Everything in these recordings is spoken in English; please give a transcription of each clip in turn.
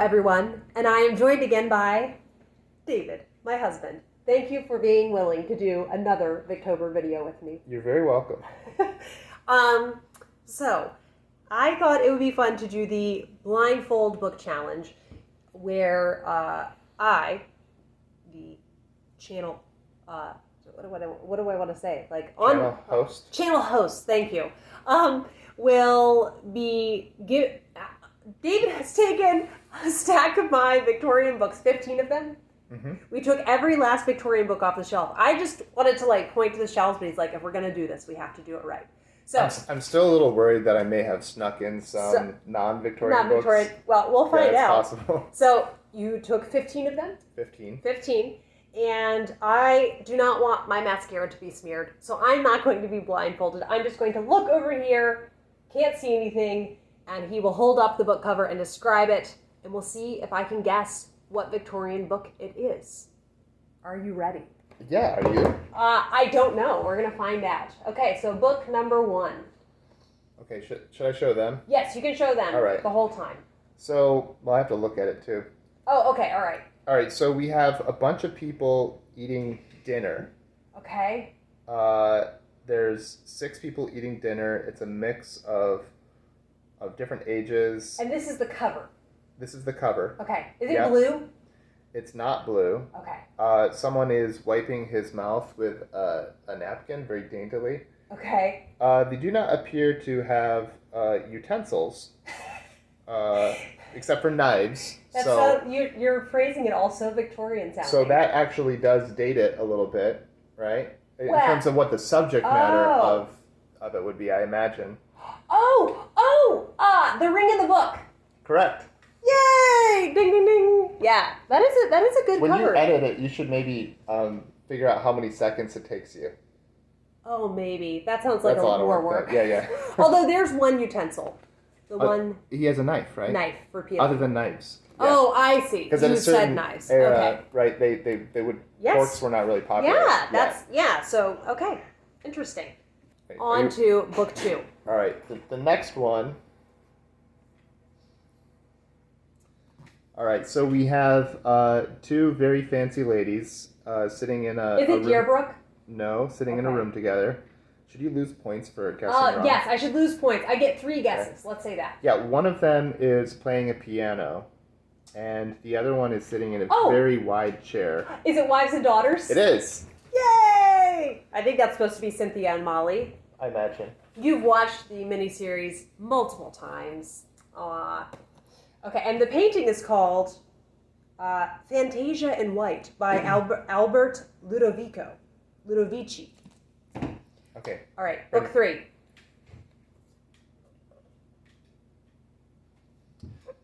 everyone, and I am joined again by David, my husband. Thank you for being willing to do another Victober video with me. You're very welcome. So, I thought it would be fun to do the Blindfold book challenge, where I, the channel, what do I want to say? Like Channel host. Channel host. Thank you. Will be David has taken a stack of my Victorian books, 15 of them. Mm-hmm. We took every last Victorian book off the shelf. I just wanted to point to the shelves, but he's like, if we're going to do this, we have to do it right. So I'm still a little worried that I may have snuck in some non-Victorian books. Well, we'll find out. It's possible. So you took 15 of them? 15. And I do not want my mascara to be smeared, so I'm not going to be blindfolded. I'm just going to look over here, can't see anything, and he will hold up the book cover and describe it, and we'll see if I can guess what Victorian book it is. Are you ready? Yeah, are you? I don't know. We're going to find out. Okay, so book number 1. Okay, should I show them? Yes, you can show them the whole time. So, well, I have to look at it too. Oh, okay, all right. All right, so we have a bunch of people eating dinner. Okay. There's 6 people eating dinner. It's a mix of different ages. And this is the cover. This is the cover. Okay. Is it blue? It's not blue. Okay. Someone is wiping his mouth with a napkin very daintily. Okay. They do not appear to have utensils, except for knives. You're phrasing it also Victorian sounding. So that actually does date it a little bit, right? In terms of what the subject matter of it would be, I imagine. The ring in the book. Correct. Yay! Ding, ding, ding. Yeah, that is a good when cover. When you edit it, you should maybe figure out how many seconds it takes you. Oh, maybe. That sounds like more work. Yeah. Although there's one utensil. The one... He has a knife, right? Knife for peeling. Other than knives. Yeah. Oh, I see. Because you said knives. Era, okay. Right, they would... Yes. Forks were not really popular. So, okay. Interesting. Okay. On to book 2. All right, the next one... All right, so we have 2 very fancy ladies sitting in a... Is it Deerbrook? No, sitting in a room together. Should you lose points for guessing wrong? Yes, I should lose points. I get 3 guesses. Okay. Let's say that. Yeah, one of them is playing a piano, and the other one is sitting in a very wide chair. Is it Wives and Daughters? It is. Yay! I think that's supposed to be Cynthia and Molly. I imagine. You've watched the miniseries multiple times. Okay, and the painting is called Fantasia in White by Albert Ludovici. Okay. All right, book 3.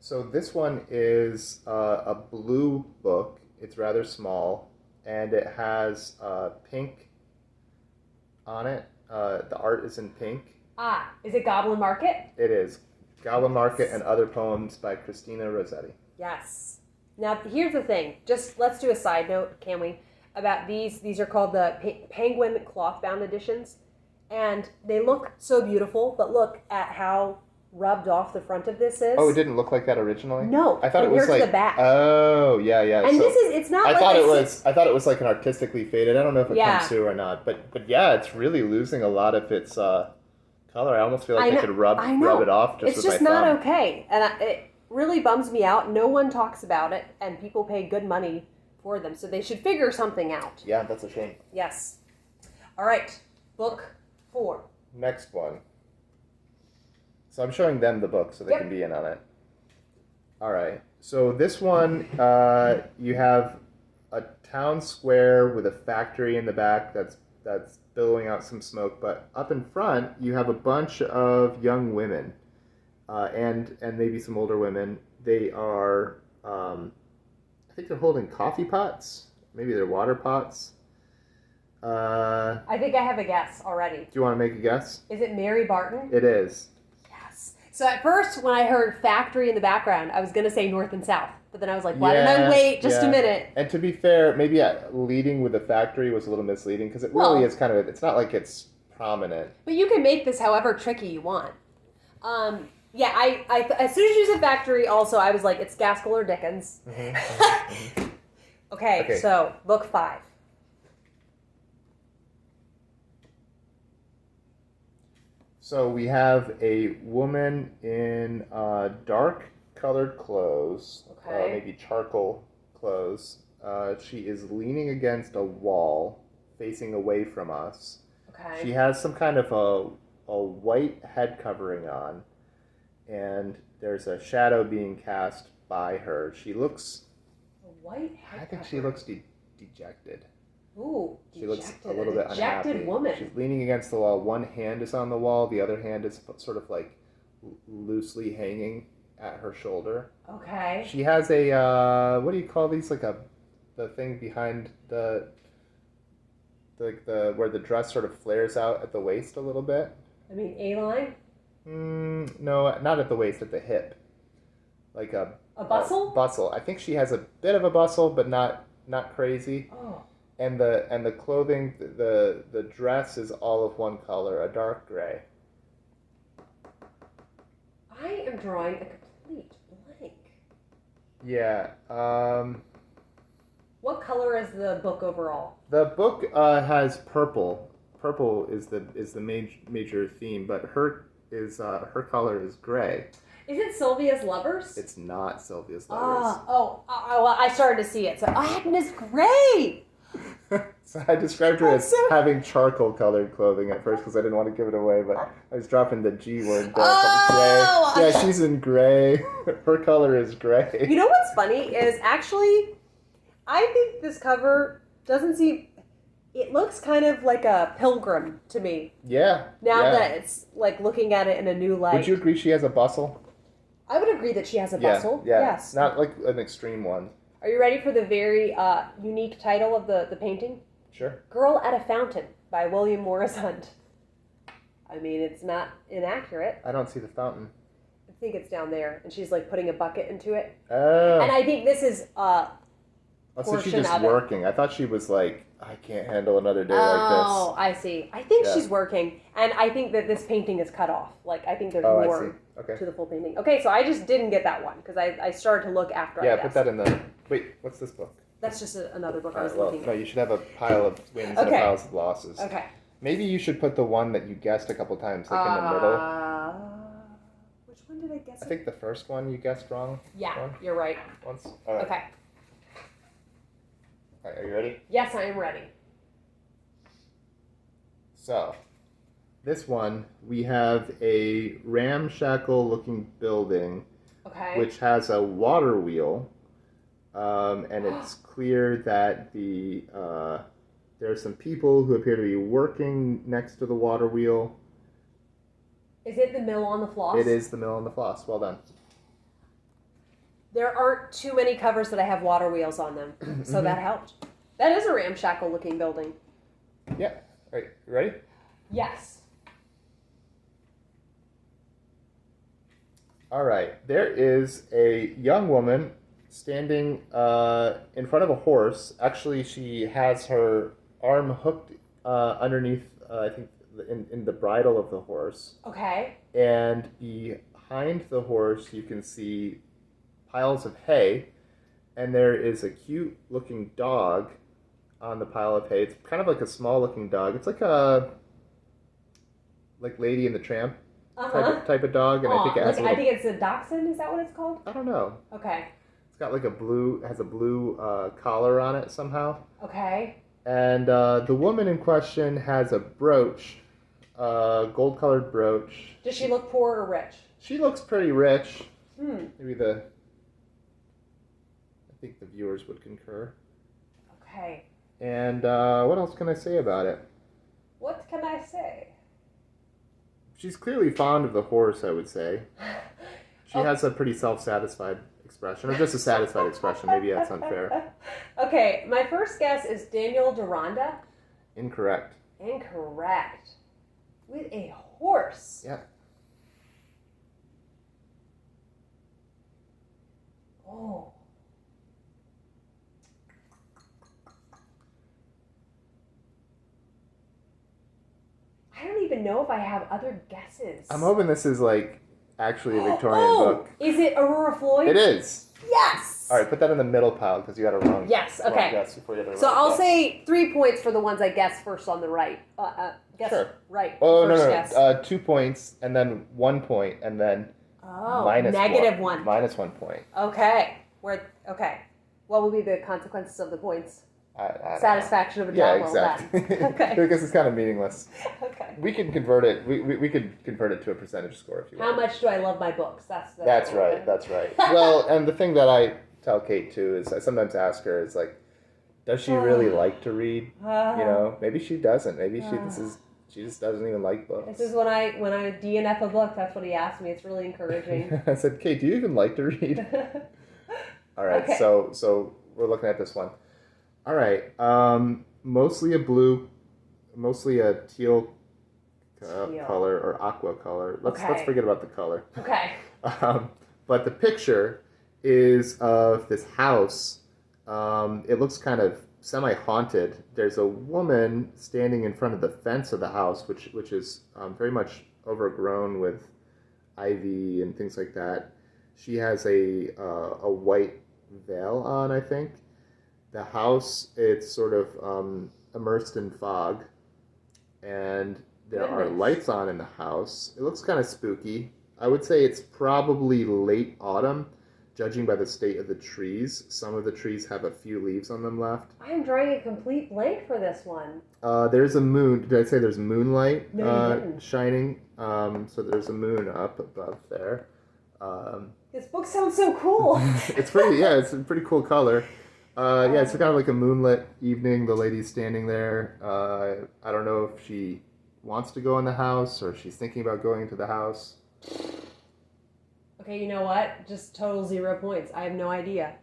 So this one is a blue book. It's rather small, and it has pink on it. The art is in pink. Is it Goblin Market? It is. Goblin Market and Other Poems by Christina Rossetti. Yes. Now, here's the thing. Just let's do a side note, can we, about these. These are called the Penguin cloth-bound editions, and they look so beautiful, but look at how rubbed off the front of this is. Oh, it didn't look like that originally? No. I thought it was like... to the back. Oh, yeah. And it's not I thought it was like an artistically faded. I don't know if it comes through or not, but yeah, it's really losing a lot of its... color. I almost feel like I could rub it off just with my thumb. It's just not okay. And it really bums me out. No one talks about it, and people pay good money for them. So they should figure something out. Yeah, that's a shame. Yes. All right. Book 4. Next one. So I'm showing them the book so they can be in on it. All right. So this one, you have a town square with a factory in the back that's billowing out some smoke, but up in front you have a bunch of young women and maybe some older women. They are I think they're holding coffee pots, maybe they're water pots. I think I have a guess already. Do you want to make a guess? Is it Mary Barton? It is. Yes. So at first when I heard factory in the background, I was going to say North and South. But then I was like, why didn't I wait just a minute? And to be fair, maybe leading with the factory was a little misleading because it really is it's not like it's prominent. But you can make this however tricky you want. Yeah, as soon as you said factory, also, I was like, it's Gaskell or Dickens. Okay, so, book 5. So we have a woman in dark colored clothes, maybe charcoal clothes. She is leaning against a wall, facing away from us. Okay. She has some kind of a white head covering on, and there's a shadow being cast by her. She looks... A white head I think she looks dejected. Ooh, she looks a little bit unhappy. Dejected woman. She's leaning against the wall. One hand is on the wall. The other hand is sort of like loosely hanging at her shoulder. Okay. She has a what do you call these? Like the thing behind the where the dress sort of flares out at the waist a little bit. I mean, A-line? No, not at the waist. At the hip. Like a bustle. Bustle. I think she has a bit of a bustle, but not crazy. Oh. And the clothing, the dress is all of one color, a dark gray. I am drawing a complete blank. Yeah. What color is the book overall? The book has purple. Purple is the major theme, but her color is gray. Is it Sylvia's Lovers? It's not Sylvia's Lovers. Well, I started to see it. So Agnes Grey. So I described her as having charcoal colored clothing at first because I didn't want to give it away, but I was dropping the G word there. Gray. Yeah, she's in gray. Her color is gray. You know what's funny is actually, I think this cover doesn't seem... It looks kind of like a pilgrim to me. Yeah. Now that it's like looking at it in a new light. Would you agree she has a bustle? I would agree that she has a bustle. Yeah. Yes. Not like an extreme one. Are you ready for the very unique title of the painting? Sure. Girl at a Fountain by William Morris Hunt. I mean, it's not inaccurate. I don't see the fountain. I think it's down there, and she's like putting a bucket into it. Oh. And I think this is so she's just working. I thought she was like, I can't handle another day like this. Oh, I see. I think she's working, and I think that this painting is cut off. Like, I think there's more to the full painting. Okay, so I just didn't get that one, because I started to look after I guessed. Put that in the... Wait, what's this book? That's just another book I was looking at. No, you should have a pile of wins and a pile of losses. Okay. Maybe you should put the one that you guessed a couple times, like in the middle. Which one did I guess? I think the first one you guessed wrong. Yeah, you're right. Once. All right. Okay. All right, are you ready? Yes, I am ready. So, this one, we have a ramshackle-looking building, which has a water wheel, and it's clear that there are some people who appear to be working next to the water wheel. Is it the Mill on the Floss? It is the Mill on the Floss. Well done. There aren't too many covers that I have water wheels on them, so that helped. That is a ramshackle-looking building. Yeah. All right, you ready? Yes. All right. There is a young woman standing in front of a horse. Actually, she has her arm hooked underneath, I think, in the bridle of the horse. Okay. And behind the horse, you can see piles of hay, and there is a cute-looking dog on the pile of hay. It's kind of like a small-looking dog. It's like a Lady and the Tramp type of dog, and I think it has I think it's a dachshund. Is that what it's called? I don't know. Okay. It's got like a blue collar on it somehow. Okay. And the woman in question has a brooch, gold-colored brooch. Does she look poor or rich? She looks pretty rich. Maybe I think the viewers would concur. Okay. And what else can I say about it? What can I say? She's clearly fond of the horse, I would say. She has a pretty self-satisfied expression, or just a satisfied expression. Maybe that's unfair. Okay, my first guess is Daniel Deronda. Incorrect. Incorrect. With a horse. Yeah. Oh. I don't even know if I have other guesses. I'm hoping this is like actually a Victorian book. Is it Aurora Floyd? It is. Yes! All right, put that in the middle pile because you had a wrong, yes, okay. wrong guess before you had a so right I'll guess. say 3 points for the ones I guessed first on the right. Guess sure. Right. Oh, first no. Guess. 2 points, and then 1 point, and then negative one. Minus 1 point. Okay. Okay. What will be the consequences of the points? I Satisfaction of a job yeah, well exactly. done. Okay. Because it's kind of meaningless. Okay. We can convert it. We could convert it to a percentage score if you want. How much do I love my books? That's right. That's right. Well, and the thing that I tell Kate too is I sometimes ask her is like, does she really like to read? Maybe she doesn't. Maybe she just doesn't even like books. This is when I DNF a book. That's what he asked me. It's really encouraging. I said, Kate, do you even like to read? All right. Okay. So we're looking at this one. All right. Mostly a teal color or aqua color. Let's forget about the color. Okay. But the picture is of this house. It looks kind of semi-haunted. There's a woman standing in front of the fence of the house, which is very much overgrown with ivy and things like that. She has a white veil on, I think. The house, it's sort of immersed in fog, and there are lights on in the house. It looks kind of spooky. I would say it's probably late autumn, judging by the state of the trees. Some of the trees have a few leaves on them left. I am drawing a complete blank for this one. There's a moon. Did I say there's moonlight shining? So there's a moon up above there. This book sounds so cool. It's pretty. Yeah, it's a pretty cool color. It's kind of like a moonlit evening. The lady's standing there. I don't know if she wants to go in the house or if she's thinking about going into the house. Okay, you know what? Just total 0 points. I have no idea.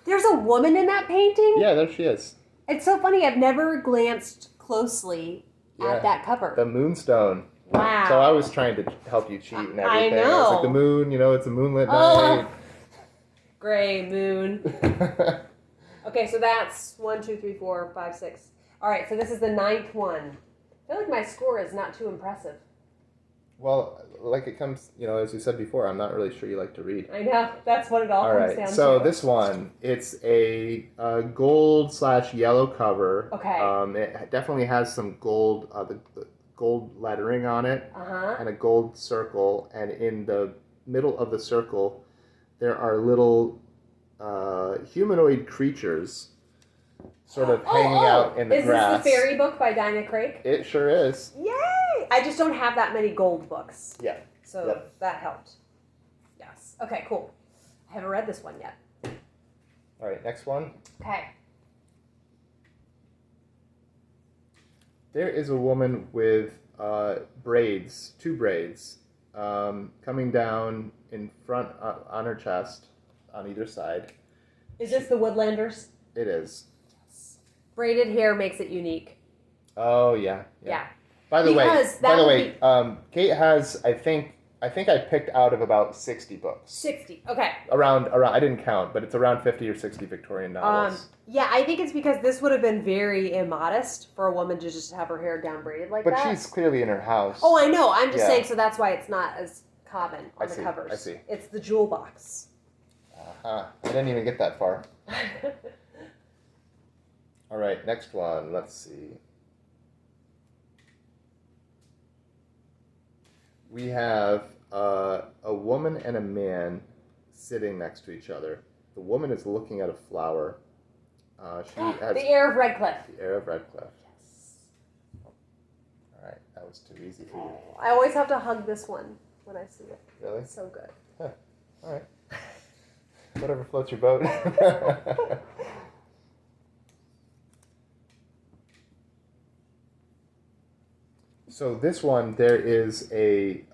There's a woman in that painting? Yeah, there she is. It's so funny. I've never glanced closely at that cover. The moonstone. Wow. So I was trying to help you cheat and everything. I know. It's like the moon, it's a moonlit night. Gray moon. Okay, so that's 1, 2, 3, 4, 5, 6. All right, so this is the 9th one. I feel like my score is not too impressive. Well, like it comes, as you said before, I'm not really sure you like to read. I know. That's what it all comes down to. So this one, it's a gold/yellow cover. Okay. It definitely has some gold, the gold lettering on it, and a gold circle. And in the middle of the circle, there are little humanoid creatures sort of hanging out in the grass. Is this the fairy book by Dinah Craig? It sure is. Yay! I just don't have that many gold books. Yeah. So that helped. Yes. Okay, cool. I haven't read this one yet. All right, next one. Okay. There is a woman with braids, 2 braids, coming down in front on her chest, on either side. Is this the Woodlanders? It is. Yes. Braided hair makes it unique. Oh yeah. Yeah. By the way, Kate has I think I picked out of about 60 books. 60. Okay. Around I didn't count, but it's around 50 or 60 Victorian novels. Yeah, I think it's because this would have been very immodest for a woman to just have her hair down braided like that. But she's clearly in her house. Oh, I know. I'm just saying, so that's why it's not as common on the covers. I see. It's the jewel box. I didn't even get that far. All right, next one. Let's see. We have a woman and a man sitting next to each other. The woman is looking at a flower. She has the heir of Redcliffe. The heir of Redcliffe. Yes. All right, that was too easy for you. I always have to hug this one when I see it. Really? It's so good. Huh. All right. Whatever floats your boat. So this one, there is a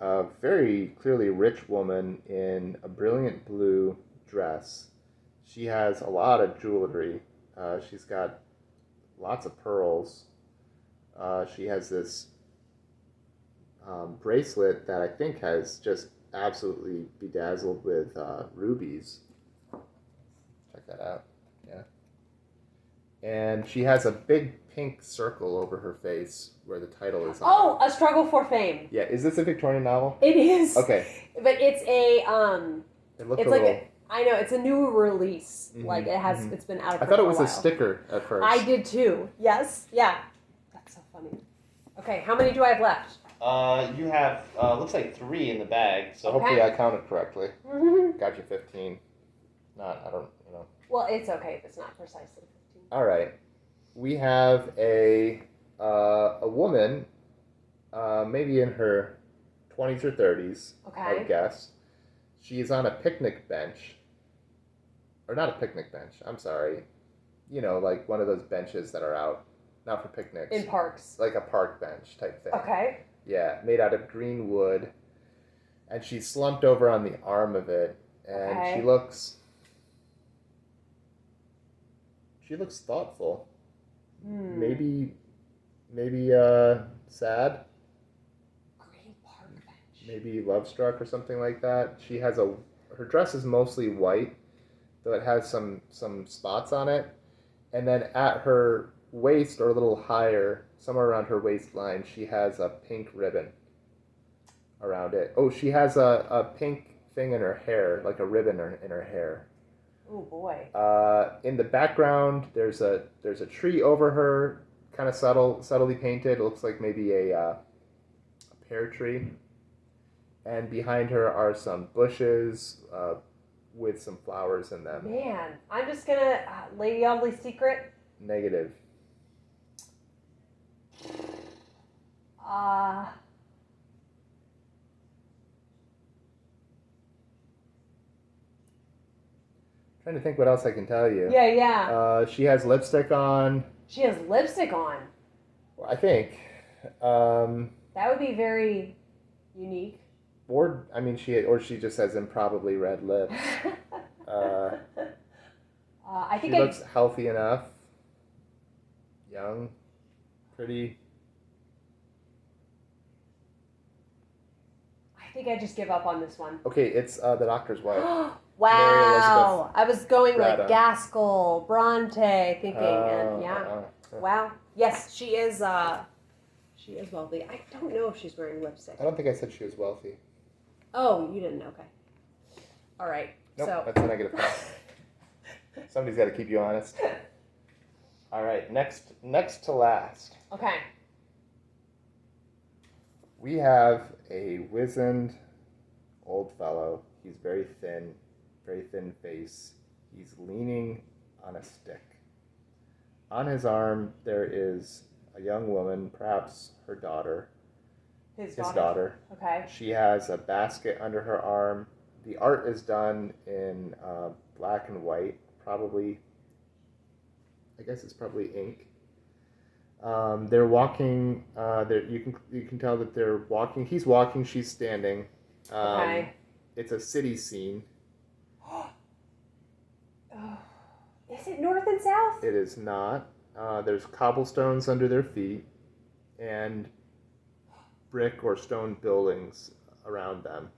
very clearly rich woman in a brilliant blue dress. She has a lot of jewelry. She's got lots of pearls. She has this bracelet that I think has just absolutely bedazzled with rubies. Check that out. Yeah. And she has a big pink circle over her face where the title is on. Oh, A Struggle for Fame. Yeah, is this a Victorian novel? It is. Okay. But it's a It looked it's a like little... I know, it's a new release. Mm-hmm, like it's been out of print. I thought it was for a a while. sticker at first. I did too. Yes. Yeah. That's so funny. Okay, how many do I have left? You have looks like 3 in the bag. So hopefully I counted correctly. Mm-hmm. Got you 15. I don't. Well, it's okay if it's not precisely 15. All right. We have a woman, maybe in her 20s or 30s, Okay. I would guess. She's on a picnic bench. Or not a picnic bench, I'm sorry. Like one of those benches that are out, not for picnics. In parks. Like a park bench type thing. Okay. Yeah, made out of green wood. And she's slumped over on the arm of it. And Okay. she looks thoughtful. Maybe sad. Green park bench. Maybe love struck or something like that. She has her dress is mostly white, though it has some spots on it. And then at her waist, or a little higher, somewhere around her waistline, she has a pink ribbon around it. Oh, she has a pink thing in her hair, like a ribbon in her hair. Oh boy. In the background, there's a tree over her, kind of subtly painted. It looks like maybe a pear tree. And behind her are some bushes with some flowers in them. Man, I'm just gonna Lady Audley Secret. Negative. Trying to think what else I can tell you. Yeah. She has lipstick on. She has lipstick on. I think. That would be very unique. Or she just has improbably red lips. I think she looks healthy enough. Young. Pretty. I think I just give up on this one. Okay, it's the doctor's wife. Wow. I was going Grata. like Gaskell, Bronte, thinking, and yeah. Wow. Yes, she is wealthy. I don't know if she's wearing lipstick. I don't think I said she was wealthy. Oh, you didn't? Okay. All right. Nope, so that's a negative point. Somebody's got to keep you honest. All right, next to last. Okay. We have a wizened old fellow. He's very thin face. He's leaning on a stick. On his arm, there is a young woman, perhaps her daughter. His daughter. Okay. She has a basket under her arm. The art is done in black and white, probably. I guess it's probably ink. They're walking. You can tell that they're walking. He's walking. She's standing. Okay. It's a city scene. Is it north and south? It is not. There's cobblestones under their feet, and brick or stone buildings around them.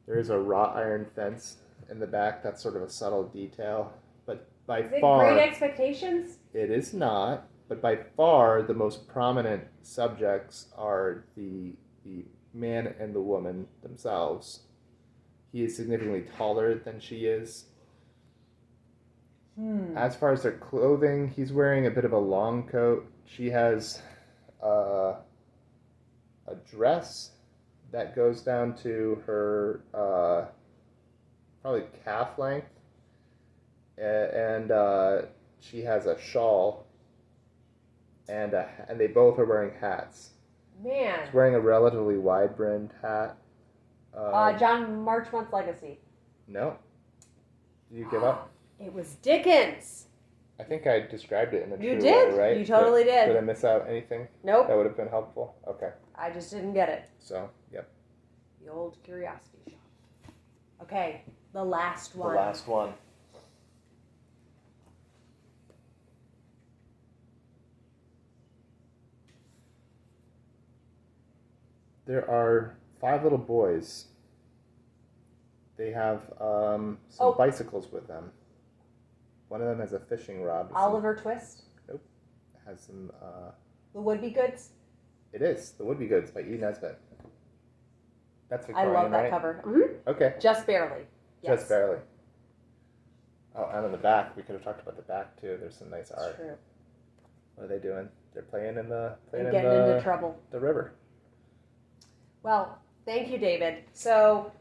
There is a wrought iron fence in the back. That's sort of a subtle detail, but by Is it far, Great Expectations? it is not. But by far, the most prominent subjects are the man and the woman themselves. He is significantly taller than she is. As far as their clothing, he's wearing a bit of a long coat. She has a dress that goes down to her probably calf length, and she has a shawl, and they both are wearing hats. Man. He's wearing a relatively wide-brimmed hat. John Marchmont's Legacy. No. Do you give up? It was Dickens. I think I described it in a You true did. way, right? You totally did. Did I miss out anything? Nope. That would have been helpful. Okay. I just didn't get it. So, yep. The old curiosity shop. Okay, the last one. The last one. There are 5 little boys. They have some bicycles with them. One of them has a fishing rod. Oliver Twist. Nope. It has some. The Would Be Goods. It is The Would Be Goods by E. Nesbitt. That's I Victorian, love that right? cover. Mm-hmm. Okay. Just barely. Yes. Just barely. Oh, and on the back, we could have talked about the back too. There's some nice art. True. What are they doing? They're playing in the Getting into trouble. The river. Well, thank you, David. So,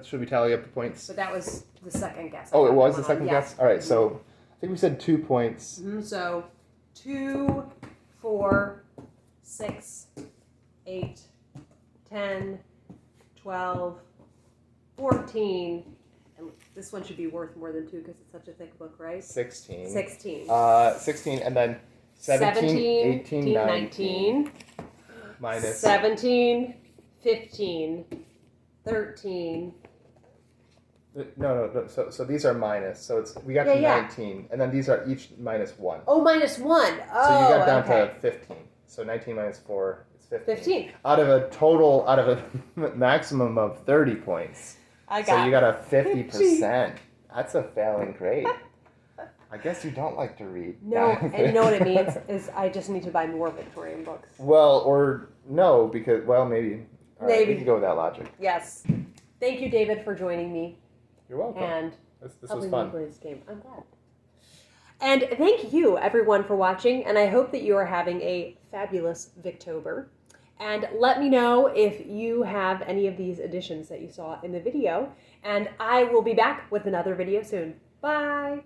Should we tally up the points? so that was the second guess. Oh, it was the Yes. second guess? All right, so I think we said 2 points. Mm-hmm. So 2, 4, 6, 8, 10, 12, 14. And this one should be worth more than 2 because it's such a thick book, right? 16. 16. 16, and then 17, 18, 19. Minus. 17, 15, 13. No. So these are minus. So we got to 19, and then these are each minus 1. Oh, minus 1. Oh, so you got down okay. to 15. So 19 minus 4 is 15. 15. Out of a maximum of 30 points. So you got a 50%. That's a failing grade. I guess you don't like to read. No, and you know what it means is I just need to buy more Victorian books. Well, or no, because, well, maybe. All right, Maybe. we can go with that logic. Yes. Thank you, David, for joining me. You're welcome. And This was helping fun. me play this game. I'm glad. And thank you, everyone, for watching. And I hope that you are having a fabulous Victober. And let me know if you have any of these editions that you saw in the video. And I will be back with another video soon. Bye.